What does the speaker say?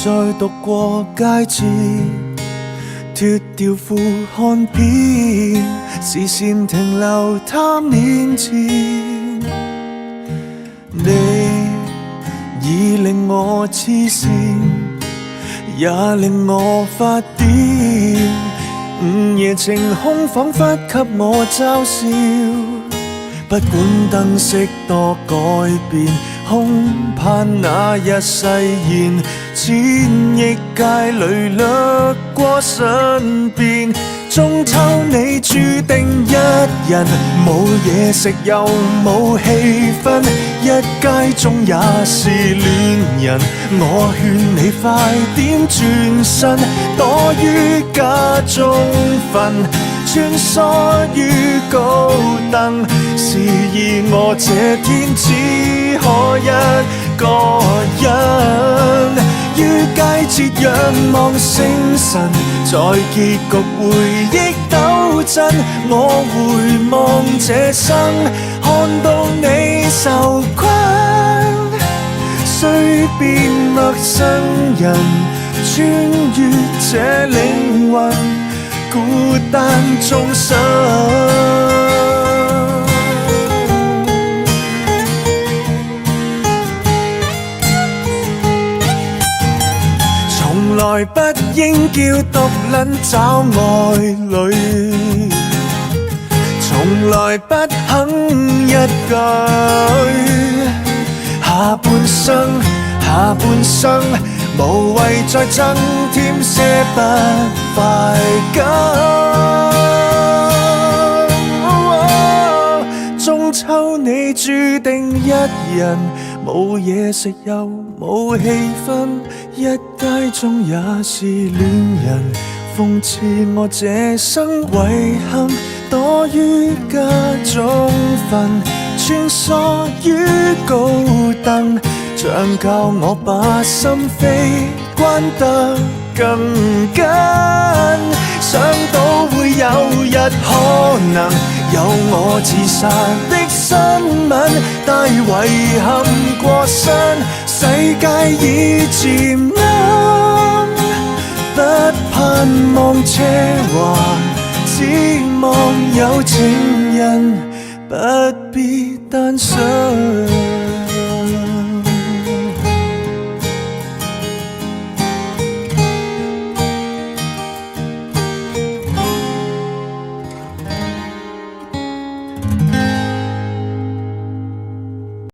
再讀過佳節，脫掉副看片，視線停留他面前。你已令我痴線，也令我發癲。午夜晴空彷彿給我嘲笑，不管燈飾多改變，恐怕那日誓言千億界裏掠過身邊。中秋你注定一人，冇嘢食又冇氣氛，一街中也是戀人。我勸你快點轉身，躲於家中瞓，穿梭於高登，示意我這天只可一個人。於佳節仰望星辰，在結局回憶抖震。我回望這生，看到你受困，雖變陌生人，穿越這靈魂，孤單終生。從來不應叫獨撚找愛侶，從來不肯一句下半生，下半生無謂再增添些不快感。中秋你注定一人，冇嘢食又冇氣氛，一街中也是戀人，諷刺我這生遺憾，躲於家中瞓，穿梭於高登，像教我把心扉關得更緊。想到會有日可能有我自殺的新聞，帶遺憾過身，世界已漸暗，不盼望奢華，只望有情人，不必單身。